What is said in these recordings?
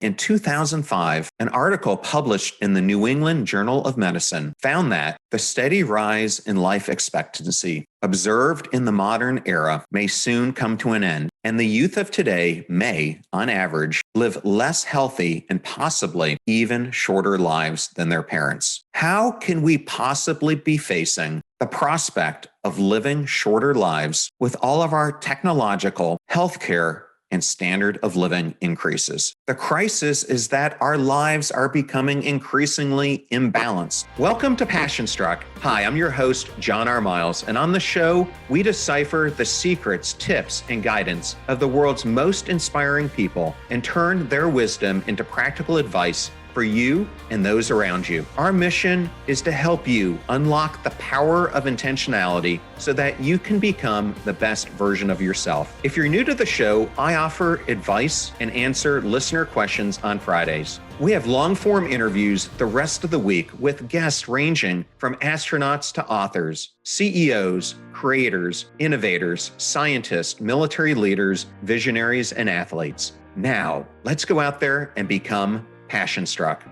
In 2005, an article published in the New England Journal of Medicine found that the steady rise in life expectancy observed in the modern era may soon come to an end, and the youth of today may, on average, live less healthy and possibly even shorter lives than their parents. How can we possibly be facing the prospect of living shorter lives with all of our technological, healthcare, and standard of living increases? The crisis is that our lives are becoming increasingly imbalanced. Welcome to Passion Struck. Hi, I'm your host, John R. Miles, and on the show, we decipher the secrets, tips, and guidance of the world's most inspiring people and turn their wisdom into practical advice for you and those around you. Our mission is to help you unlock the power of intentionality so that you can become the best version of yourself. If you're new to the show, I offer advice and answer listener questions on Fridays. We have long-form interviews the rest of the week with guests ranging from astronauts to authors, CEOs, creators, innovators, scientists, military leaders, visionaries, and athletes. Now, let's go out there and become Passion Struck.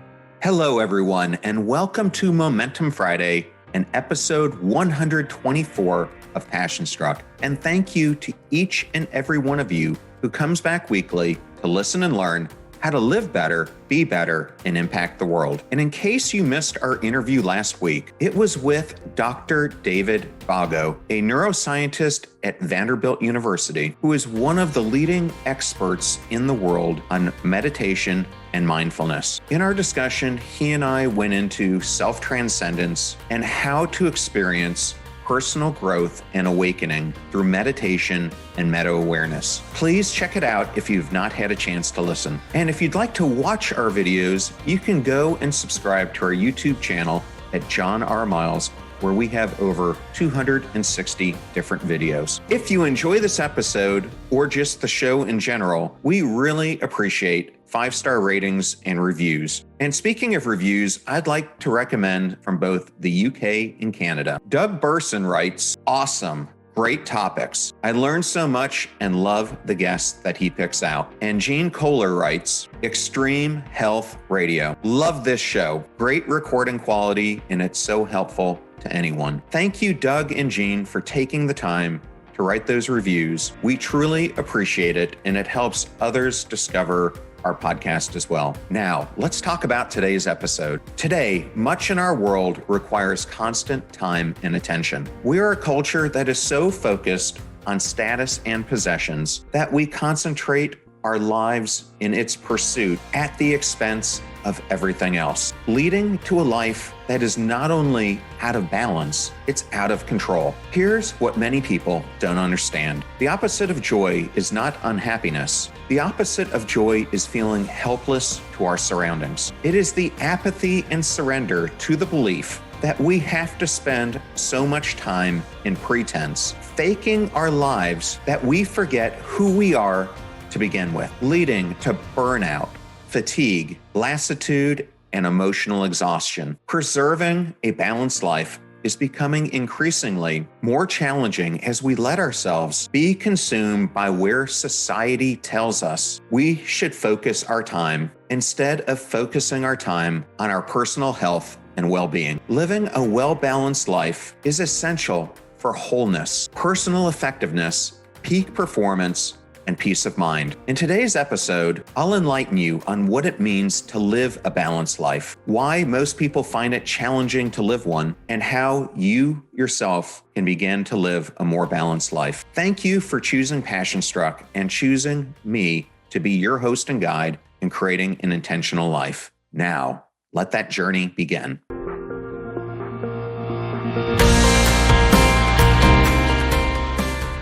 Hello, everyone, and welcome to Momentum Friday and episode 124 of Passion Struck. And thank you to each and every one of you who comes back weekly to listen and learn how to live better, be better, and impact the world. And in case you missed our interview last week, it was with Dr. David Babbel, a neuroscientist at Vanderbilt University, who is one of the leading experts in the world on meditation and mindfulness. In our discussion, he and I went into self-transcendence and how to experience personal growth and awakening through meditation and meta-awareness. Please check it out if you've not had a chance to listen. And if you'd like to watch our videos, you can go and subscribe to our YouTube channel at John R. Miles, where we have over 260 different videos. If you enjoy this episode or just the show in general, we really appreciate 5-star ratings and reviews. And speaking of reviews, I'd like to recommend from both the UK and Canada. Doug Burson writes, "Awesome. Great topics. I learned so much and love the guests that he picks out." And Gene Kohler writes, "Extreme Health Radio. Love this show. Great recording quality, and it's so helpful to anyone." Thank you, Doug and Gene, for taking the time to write those reviews. We truly appreciate it, and it helps others discover our podcast as well. Now, let's talk about today's episode. Today, much in our world requires constant time and attention. We are a culture that is so focused on status and possessions that we concentrate our lives in its pursuit at the expense of everything else, leading to a life that is not only out of balance, it's out of control. Here's what many people don't understand. The opposite of joy is not unhappiness. The opposite of joy is feeling helpless to our surroundings. It is the apathy and surrender to the belief that we have to spend so much time in pretense, faking our lives, that we forget who we are to begin with, leading to burnout, fatigue, lassitude, and emotional exhaustion. Preserving a balanced life is becoming increasingly more challenging as we let ourselves be consumed by where society tells us we should focus our time instead of focusing our time on our personal health and well-being. Living a well-balanced life is essential for wholeness, personal effectiveness, peak performance, and peace of mind. In today's episode, I'll enlighten you on what it means to live a balanced life, why most people find it challenging to live one, and how you yourself can begin to live a more balanced life. Thank you for choosing Passion Struck and choosing me to be your host and guide in creating an intentional life. Now, let that journey begin.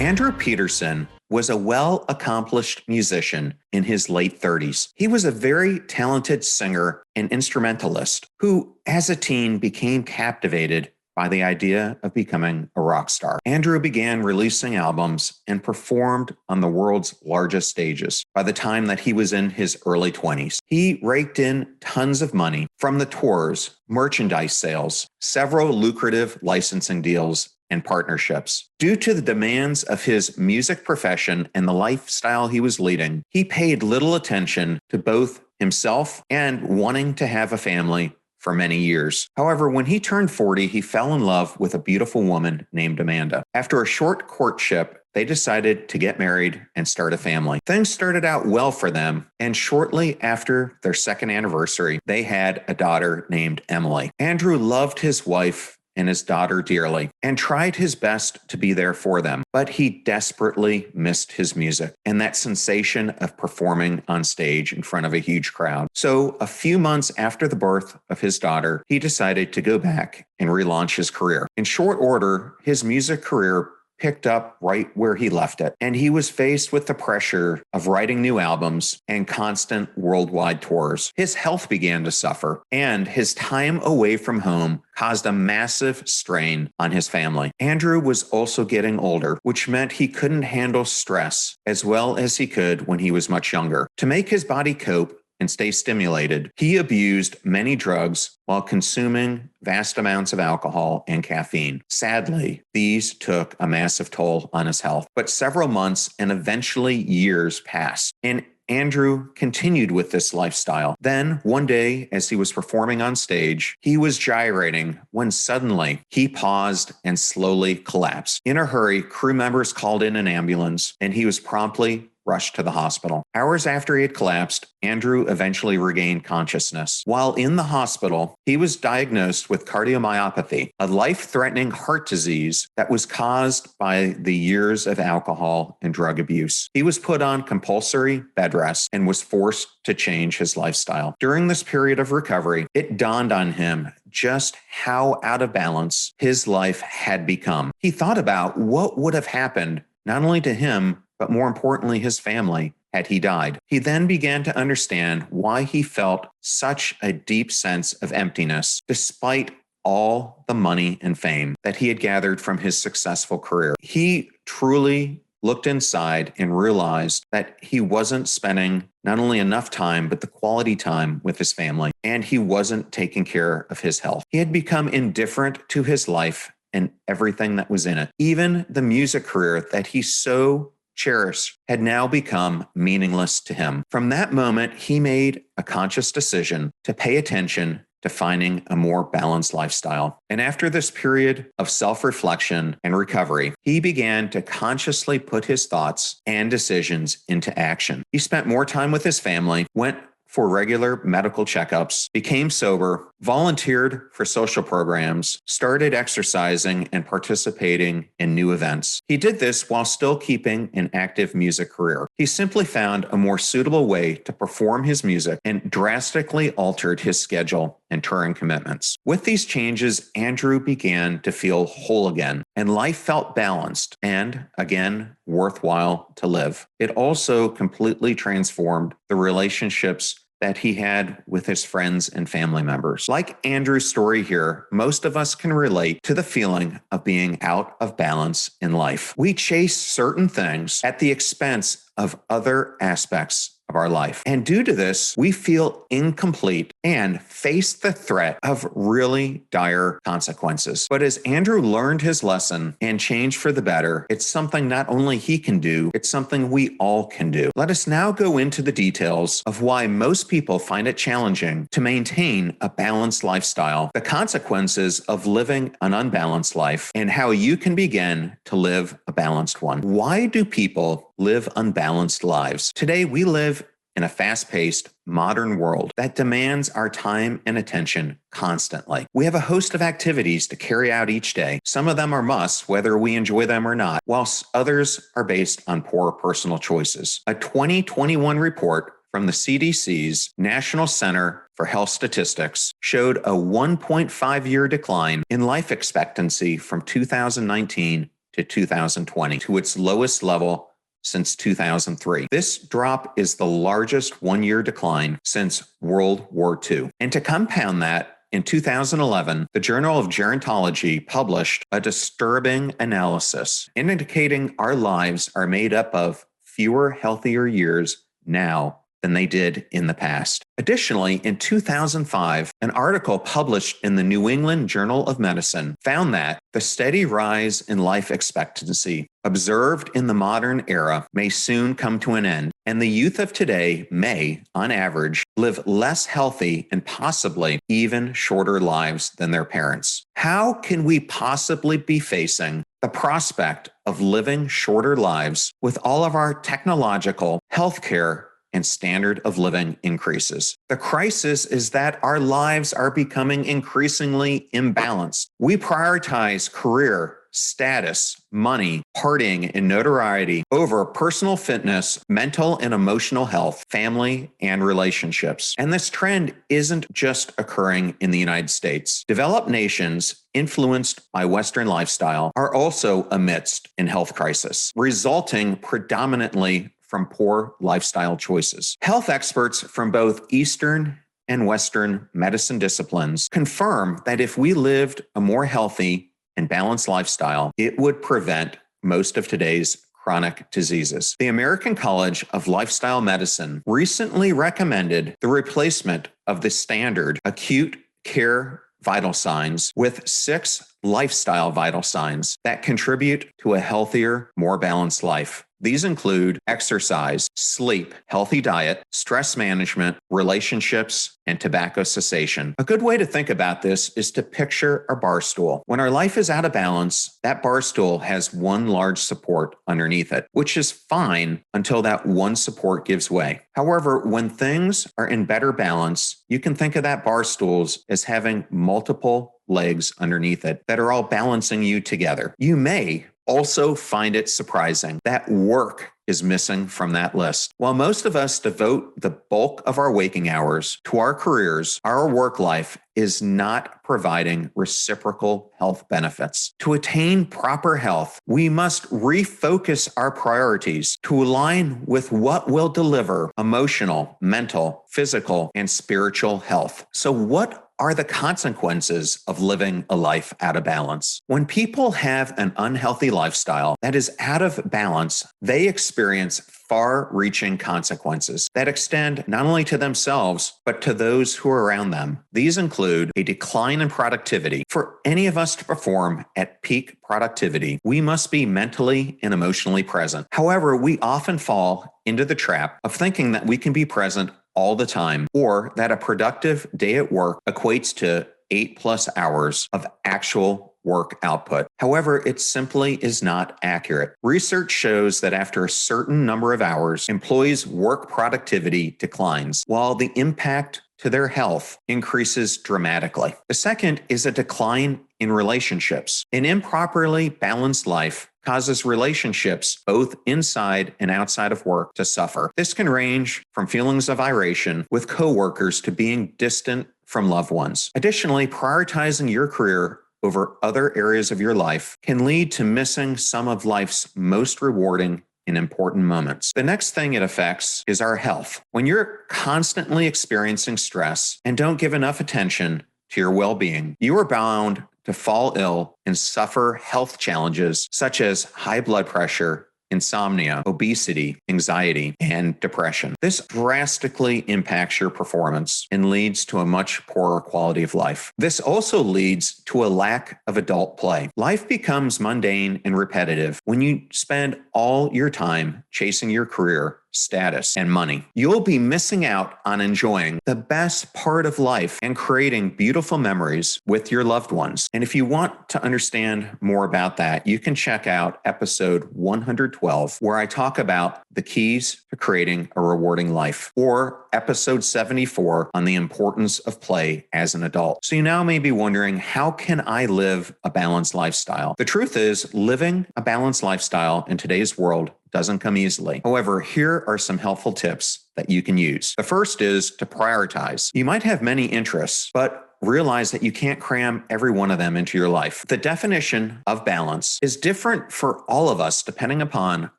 Andrew Peterson was a well-accomplished musician in his late 30s. He was a very talented singer and instrumentalist who, as a teen, became captivated by the idea of becoming a rock star. Andrew began releasing albums and performed on the world's largest stages by the time that he was in his early 20s. He raked in tons of money from the tours, merchandise sales, several lucrative licensing deals, and partnerships. Due to the demands of his music profession and the lifestyle he was leading, he paid little attention to both himself and wanting to have a family for many years. However, when he turned 40, he fell in love with a beautiful woman named Amanda. After a short courtship, they decided to get married and start a family. Things started out well for them, and shortly after their second anniversary, they had a daughter named Emily. Andrew loved his wife and his daughter dearly and tried his best to be there for them, but he desperately missed his music and that sensation of performing on stage in front of a huge crowd. So a few months after the birth of his daughter, he decided to go back and relaunch his career. In short order, his music career picked up right where he left it, and he was faced with the pressure of writing new albums and constant worldwide tours. His health began to suffer, and his time away from home caused a massive strain on his family. Andrew was also getting older, which meant he couldn't handle stress as well as he could when he was much younger. To make his body cope and stay stimulated, he abused many drugs while consuming vast amounts of alcohol and caffeine. Sadly, these took a massive toll on his health, but several months and eventually years passed, and Andrew continued with this lifestyle. Then, one day, as he was performing on stage, he was gyrating when suddenly he paused and slowly collapsed. In a hurry, crew members called in an ambulance, and he was promptly rushed to the hospital. Hours after he had collapsed, Andrew eventually regained consciousness. While in the hospital, he was diagnosed with cardiomyopathy, a life-threatening heart disease that was caused by the years of alcohol and drug abuse. He was put on compulsory bed rest and was forced to change his lifestyle. During this period of recovery, it dawned on him just how out of balance his life had become. He thought about what would have happened not only to him, but more importantly, his family, had he died. He then began to understand why he felt such a deep sense of emptiness, despite all the money and fame that he had gathered from his successful career. He truly looked inside and realized that he wasn't spending not only enough time, but the quality time with his family, and he wasn't taking care of his health. He had become indifferent to his life and everything that was in it. Even the music career that he so cherished had now become meaningless to him. From that moment, he made a conscious decision to pay attention to finding a more balanced lifestyle. And after this period of self-reflection and recovery, he began to consciously put his thoughts and decisions into action. He spent more time with his family, went for regular medical checkups, became sober, volunteered for social programs, started exercising and participating in new events. He did this while still keeping an active music career. He simply found a more suitable way to perform his music and drastically altered his schedule and touring commitments. With these changes, Andrew began to feel whole again, and life felt balanced and, again, worthwhile to live. It also completely transformed the relationships that he had with his friends and family members. Like Andrew's story here, most of us can relate to the feeling of being out of balance in life. We chase certain things at the expense of other aspects of our life. And due to this, we feel incomplete and face the threat of really dire consequences. But as Andrew learned his lesson and changed for the better, it's something not only he can do, it's something we all can do. Let us now go into the details of why most people find it challenging to maintain a balanced lifestyle, the consequences of living an unbalanced life, and how you can begin to live a balanced one. Why do people live unbalanced lives? Today, we live in a fast-paced, modern world that demands our time and attention constantly. We have a host of activities to carry out each day. Some of them are musts, whether we enjoy them or not, whilst others are based on poor personal choices. A 2021 report from the CDC's National Center for Health Statistics showed a 1.5-year decline in life expectancy from 2019 to 2020 to its lowest level since 2003. This drop is the largest one-year decline since World War II. And to compound that, in 2011, the Journal of Gerontology published a disturbing analysis indicating our lives are made up of fewer healthier years now than they did in the past. Additionally, in 2005, an article published in the New England Journal of Medicine found that the steady rise in life expectancy observed in the modern era may soon come to an end, and the youth of today may, on average, live less healthy and possibly even shorter lives than their parents. How can we possibly be facing the prospect of living shorter lives with all of our technological, healthcare, and standard of living increases? The crisis is that our lives are becoming increasingly imbalanced. We prioritize career, status, money, partying, and notoriety over personal fitness, mental and emotional health, family, and relationships. And this trend isn't just occurring in the United States. Developed nations influenced by Western lifestyle are also amidst a health crisis, resulting predominantly from poor lifestyle choices. Health experts from both Eastern and Western medicine disciplines confirm that if we lived a more healthy and balanced lifestyle, it would prevent most of today's chronic diseases. The American College of Lifestyle Medicine recently recommended the replacement of the standard acute care vital signs with 6 lifestyle vital signs that contribute to a healthier, more balanced life. These include exercise, sleep, healthy diet, stress management, relationships, and tobacco cessation. A good way to think about this is to picture a bar stool. When our life is out of balance, that bar stool has one large support underneath it, which is fine until that one support gives way. However, when things are in better balance, you can think of that bar stools as having multiple legs underneath it that are all balancing you together. You may also find it surprising that work is missing from that list. While most of us devote the bulk of our waking hours to our careers, our work life is not providing reciprocal health benefits. To attain proper health, we must refocus our priorities to align with what will deliver emotional, mental, physical, and spiritual health. So what are the consequences of living a life out of balance? When people have an unhealthy lifestyle that is out of balance, they experience far-reaching consequences that extend not only to themselves, but to those who are around them. These include a decline in productivity. For any of us to perform at peak productivity, we must be mentally and emotionally present. However, we often fall into the trap of thinking that we can be present all the time, or that a productive day at work equates to 8+ hours of actual work output. However, it simply is not accurate. Research shows that after a certain number of hours, employees' work productivity declines, while the impact to their health increases dramatically. The second is a decline in relationships. An improperly balanced life causes relationships both inside and outside of work to suffer. This can range from feelings of iration with coworkers to being distant from loved ones. Additionally, prioritizing your career over other areas of your life can lead to missing some of life's most rewarding and important moments. The next thing it affects is our health. When you're constantly experiencing stress and don't give enough attention to your well-being, you are bound to fall ill and suffer health challenges such as high blood pressure, insomnia, obesity, anxiety, and depression. This drastically impacts your performance and leads to a much poorer quality of life. This also leads to a lack of adult play. Life becomes mundane and repetitive when you spend all your time chasing your career, status, and money. You'll be missing out on enjoying the best part of life and creating beautiful memories with your loved ones. And if you want to understand more about that, you can check out episode 112, where I talk about the keys to creating a rewarding life, or episode 74 on the importance of play as an adult. So you now may be wondering, how can I live a balanced lifestyle? The truth is, living a balanced lifestyle in today's world doesn't come easily. However, here are some helpful tips that you can use. The first is to prioritize. You might have many interests, but realize that you can't cram every one of them into your life. The definition of balance is different for all of us depending upon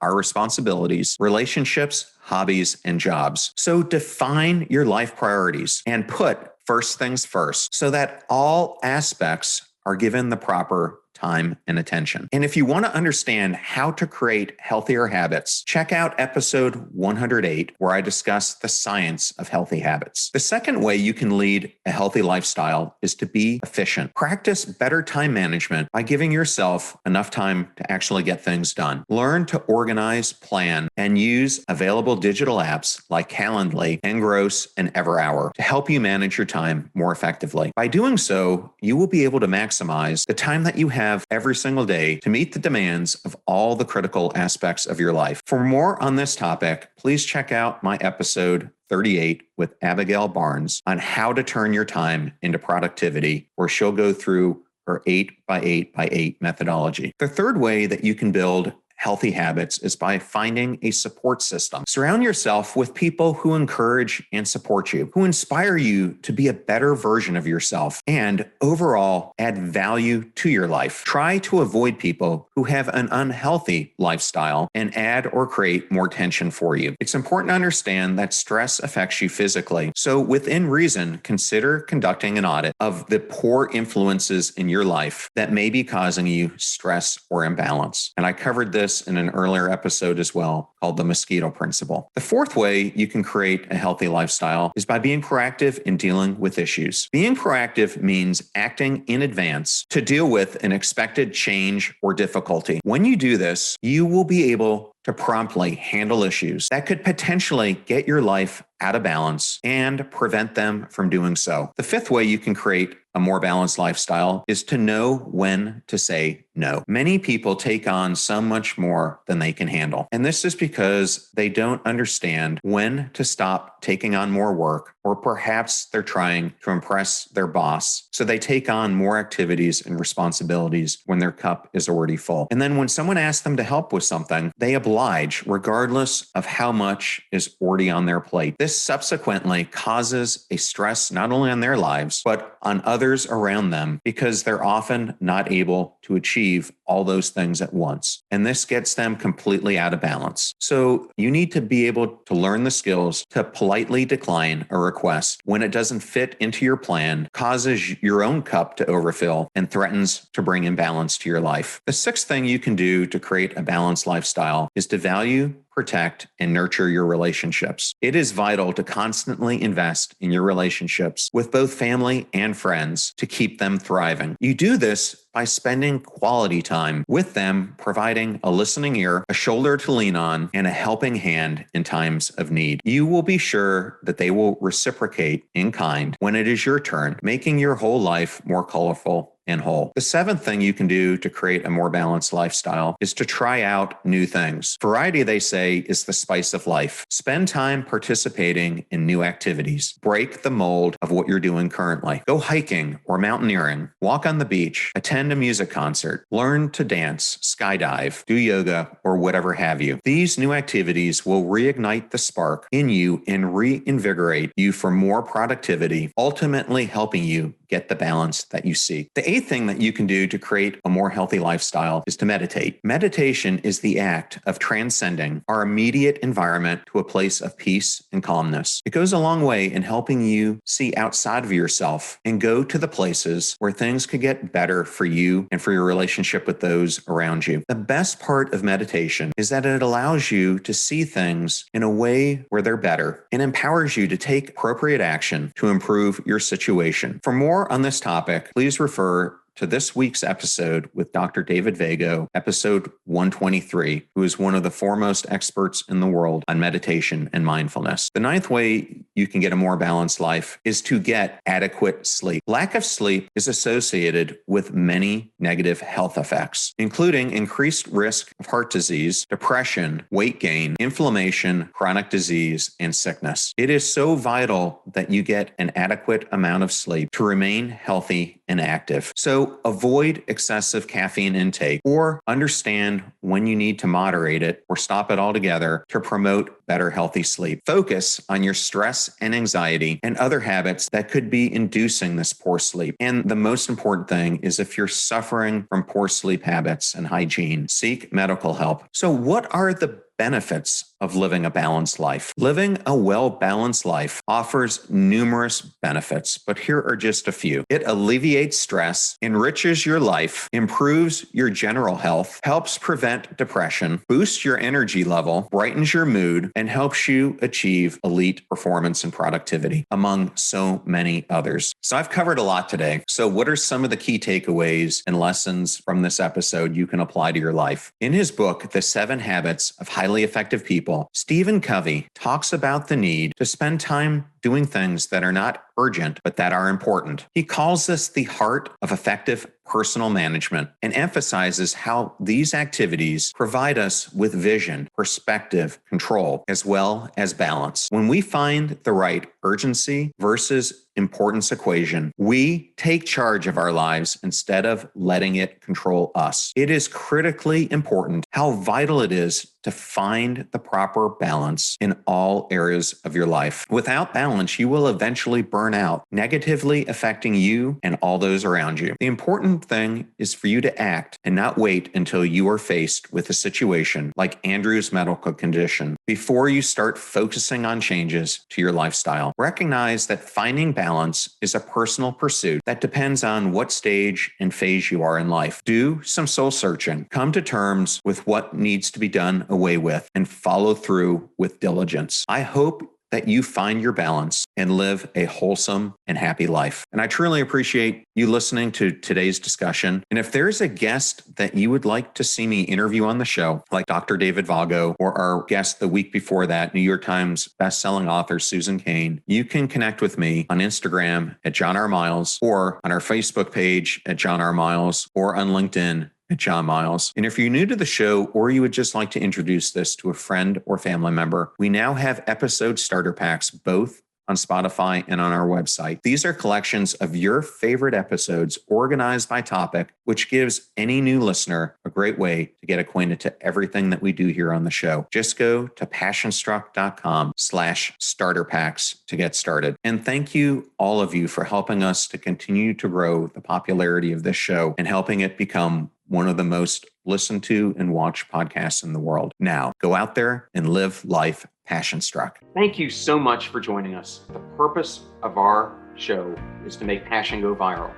our responsibilities, relationships, hobbies, and jobs. So define your life priorities and put first things first so that all aspects are given the proper time, and attention. And if you want to understand how to create healthier habits, check out episode 108, where I discuss the science of healthy habits. The second way you can lead a healthy lifestyle is to be efficient. Practice better time management by giving yourself enough time to actually get things done. Learn to organize, plan, and use available digital apps like Calendly, Engross, and EverHour to help you manage your time more effectively. By doing so, you will be able to maximize the time that you have every single day to meet the demands of all the critical aspects of your life. For more on this topic, please check out my episode 38 with Abigail Barnes on how to turn your time into productivity, where she'll go through her 8x8x8 methodology. The third way that you can build healthy habits is by finding a support system. Surround yourself with people who encourage and support you, who inspire you to be a better version of yourself, and overall add value to your life. Try to avoid people who have an unhealthy lifestyle and add or create more tension for you. It's important to understand that stress affects you physically. So within reason, consider conducting an audit of the poor influences in your life that may be causing you stress or imbalance. And I covered this in an earlier episode as well, called the mosquito principle. The fourth way you can create a healthy lifestyle is by being proactive in dealing with issues. Being proactive means acting in advance to deal with an expected change or difficulty. When you do this, you will be able to promptly handle issues that could potentially get your life out of balance and prevent them from doing so. The fifth way you can create a more balanced lifestyle is to know when to say no. Many people take on so much more than they can handle. And this is because they don't understand when to stop taking on more work, or perhaps they're trying to impress their boss. So they take on more activities and responsibilities when their cup is already full. And then when someone asks them to help with something, they oblige regardless of how much is already on their plate. This subsequently causes a stress not only on their lives, but on others around them, because they're often not able to achieve all those things at once. And this gets them completely out of balance. So you need to be able to learn the skills to politely decline a request when it doesn't fit into your plan, causes your own cup to overfill, and threatens to bring imbalance to your life. The sixth thing you can do to create a balanced lifestyle is to value, protect, and nurture your relationships. It is vital to constantly invest in your relationships with both family and friends to keep them thriving. You do this by spending quality time with them, providing a listening ear, a shoulder to lean on, and a helping hand in times of need. You will be sure that they will reciprocate in kind when it is your turn, making your whole life more colorful and whole. The seventh thing you can do to create a more balanced lifestyle is to try out new things. Variety, they say, is the spice of life. Spend time participating in new activities. Break the mold of what you're doing currently. Go hiking or mountaineering. Walk on the beach. Attend a music concert. Learn to dance, skydive, do yoga, or whatever have you. These new activities will reignite the spark in you and reinvigorate you for more productivity, ultimately helping you get the balance that you seek. The eighth thing that you can do to create a more healthy lifestyle is to meditate. Meditation is the act of transcending our immediate environment to a place of peace and calmness. It goes a long way in helping you see outside of yourself and go to the places where things could get better for you and for your relationship with those around you. The best part of meditation is that it allows you to see things in a way where they're better and empowers you to take appropriate action to improve your situation. For more on this topic, please refer to this week's episode with Dr. David Vago, episode 123, who is one of the foremost experts in the world on meditation and mindfulness. The ninth way you can get a more balanced life is to get adequate sleep. Lack of sleep is associated with many negative health effects, including increased risk of heart disease, depression, weight gain, inflammation, chronic disease, and sickness. It is so vital that you get an adequate amount of sleep to remain healthy and active. So avoid excessive caffeine intake, or understand when you need to moderate it or stop it altogether to promote better healthy sleep. Focus on your stress and anxiety and other habits that could be inducing this poor sleep. And the most important thing is, if you're suffering from poor sleep habits and hygiene, seek medical help. So what are the benefits of living a balanced life. Living a well-balanced life offers numerous benefits, but here are just a few. It alleviates stress, enriches your life, improves your general health, helps prevent depression, boosts your energy level, brightens your mood, and helps you achieve elite performance and productivity, among so many others. So I've covered a lot today. So what are some of the key takeaways and lessons from this episode you can apply to your life? In his book, The 7 Habits of Highly Effective People, Stephen Covey talks about the need to spend time doing things that are not urgent, but that are important. He calls this the heart of effective personal management and emphasizes how these activities provide us with vision, perspective, control, as well as balance. When we find the right urgency versus importance equation, we take charge of our lives instead of letting it control us. It is critically important how vital it is to find the proper balance in all areas of your life. Without balance, you will eventually burn out, negatively affecting you and all those around you. The important thing is for you to act and not wait until you are faced with a situation like Andrew's medical condition before you start focusing on changes to your lifestyle. Recognize that finding balance is a personal pursuit that depends on what stage and phase you are in life. Do some soul searching. Come to terms with what needs to be done away with and follow through with diligence. I hope that you find your balance and live a wholesome and happy life. And I truly appreciate you listening to today's discussion. And if there's a guest that you would like to see me interview on the show, like Dr. David Vago or our guest the week before that, New York Times bestselling author Susan Cain, you can connect with me on Instagram at John R. Miles or on our Facebook page at John R. Miles or on LinkedIn at John Miles. And if you're new to the show or you would just like to introduce this to a friend or family member, we now have episode starter packs both on Spotify and on our website. These are collections of your favorite episodes organized by topic, which gives any new listener a great way to get acquainted to everything that we do here on the show. Just go to passionstruck.com/starter packs to get started. And thank you, all of you, for helping us to continue to grow the popularity of this show and helping it become one of the most listened to and watched podcasts in the world. Now, go out there and live life passion struck. Thank you so much for joining us. The purpose of our show is to make passion go viral.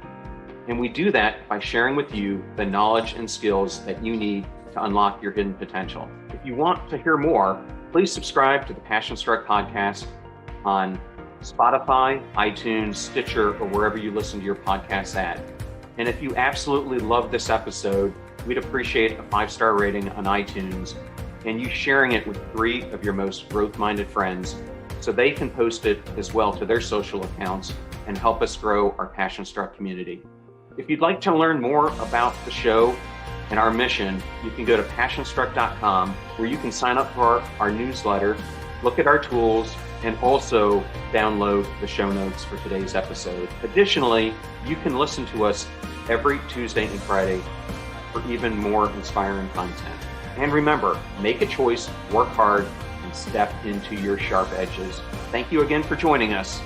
And we do that by sharing with you the knowledge and skills that you need to unlock your hidden potential. If you want to hear more, please subscribe to the Passion Struck podcast on Spotify, iTunes, Stitcher, or wherever you listen to your podcasts at. And if you absolutely love this episode, we'd appreciate a 5-star rating on iTunes and you sharing it with 3 of your most growth-minded friends so they can post it as well to their social accounts and help us grow our Passion Struck community. If you'd like to learn more about the show and our mission, you can go to passionstruck.com where you can sign up for our newsletter, look at our tools, and also download the show notes for today's episode. Additionally, you can listen to us every Tuesday and Friday for even more inspiring content. And remember, make a choice, work hard, and step into your sharp edges. Thank you again for joining us.